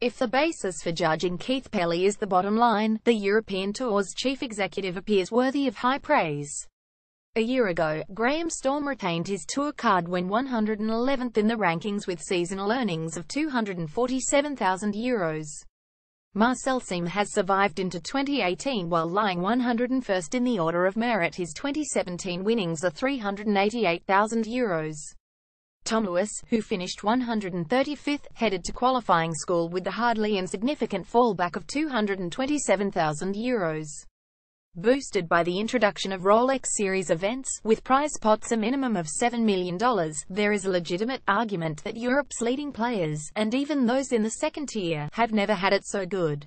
If the basis for judging Keith Pelley is the bottom line, the European Tour's chief executive appears worthy of high praise. A year ago, Graham Storm retained his tour card when 111th in the rankings with seasonal earnings of €247,000. Marcel Sim has survived into 2018 while lying 101st in the order of merit. His 2017 winnings are €388,000. Tom Lewis, who finished 135th, headed to qualifying school with the hardly insignificant fallback of €227,000. Boosted by the introduction of Rolex Series events, with prize pots a minimum of $7 million, there is a legitimate argument that Europe's leading players, and even those in the second tier, have never had it so good.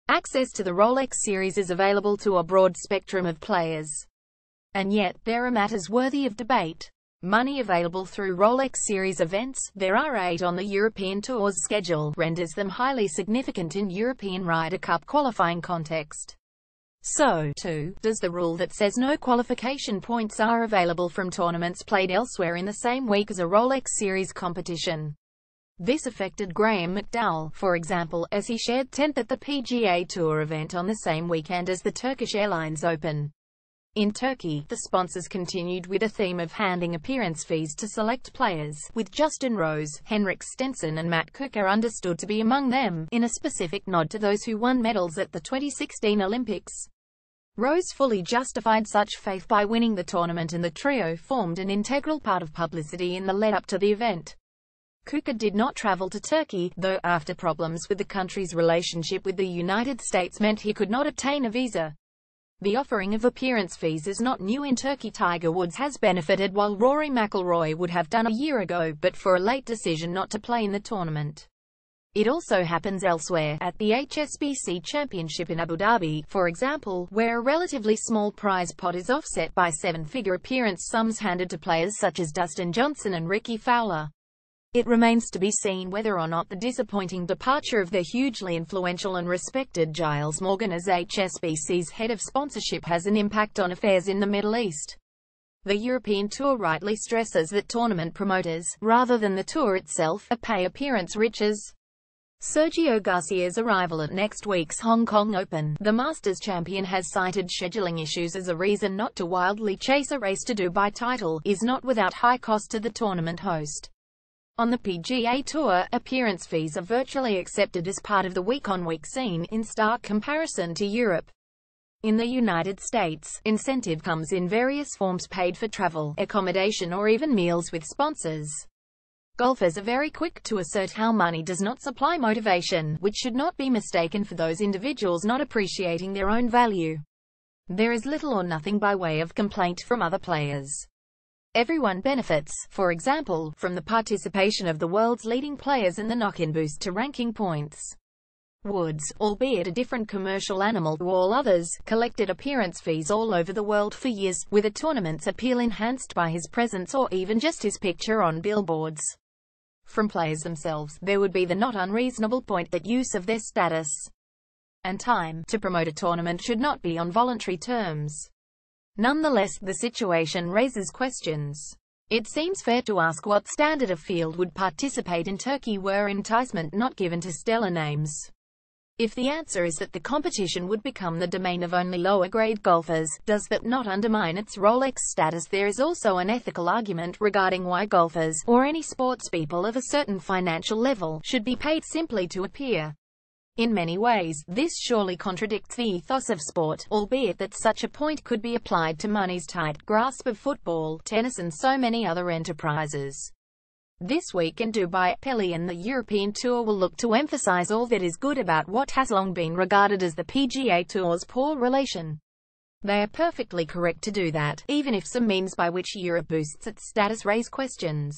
Access to the Rolex Series is available to a broad spectrum of players. And yet, there are matters worthy of debate. Money available through Rolex Series events, there are 8 on the European Tour's schedule, renders them highly significant in European Ryder Cup qualifying context. So, too, does the rule that says no qualification points are available from tournaments played elsewhere in the same week as a Rolex Series competition. This affected Graham McDowell, for example, as he shared 10th at the PGA Tour event on the same weekend as the Turkish Airlines Open. In Turkey, the sponsors continued with a theme of handing appearance fees to select players, with Justin Rose, Henrik Stenson and Matt Kuchar understood to be among them, in a specific nod to those who won medals at the 2016 Olympics. Rose fully justified such faith by winning the tournament, and the trio formed an integral part of publicity in the lead-up to the event. Kuchar did not travel to Turkey, though, after problems with the country's relationship with the United States meant he could not obtain a visa. The offering of appearance fees is not new in Turkey. Tiger Woods has benefited while Rory McIlroy would have done a year ago but for a late decision not to play in the tournament. It also happens elsewhere, at the HSBC Championship in Abu Dhabi, for example, where a relatively small prize pot is offset by 7-figure appearance sums handed to players such as Dustin Johnson and Ricky Fowler. It remains to be seen whether or not the disappointing departure of the hugely influential and respected Giles Morgan as HSBC's head of sponsorship has an impact on affairs in the Middle East. The European Tour rightly stresses that tournament promoters, rather than the tour itself, are pay appearance riches. Sergio Garcia's arrival at next week's Hong Kong Open, the Masters champion has cited scheduling issues as a reason not to wildly chase a race to Dubai title, is not without high cost to the tournament host. On the PGA Tour, appearance fees are virtually accepted as part of the week-on-week scene, in stark comparison to Europe. In the United States, incentive comes in various forms: paid for travel, accommodation or even meals with sponsors. Golfers are very quick to assert how money does not supply motivation, which should not be mistaken for those individuals not appreciating their own value. There is little or nothing by way of complaint from other players. Everyone benefits, for example, from the participation of the world's leading players and the knock-in boost to ranking points. Woods, albeit a different commercial animal to all others, collected appearance fees all over the world for years, with a tournament's appeal enhanced by his presence or even just his picture on billboards. From players themselves, there would be the not unreasonable point that use of their status and time to promote a tournament should not be on voluntary terms. Nonetheless, the situation raises questions. It seems fair to ask what standard of field would participate in Turkey were enticement not given to stellar names. If the answer is that the competition would become the domain of only lower-grade golfers, does that not undermine its Rolex status? There is also an ethical argument regarding why golfers, or any sportspeople of a certain financial level, should be paid simply to appear. In many ways, this surely contradicts the ethos of sport, albeit that such a point could be applied to money's tight grasp of football, tennis and so many other enterprises. This week in Dubai, Pelley and the European Tour will look to emphasize all that is good about what has long been regarded as the PGA Tour's poor relation. They are perfectly correct to do that, even if some means by which Europe boosts its status raise questions.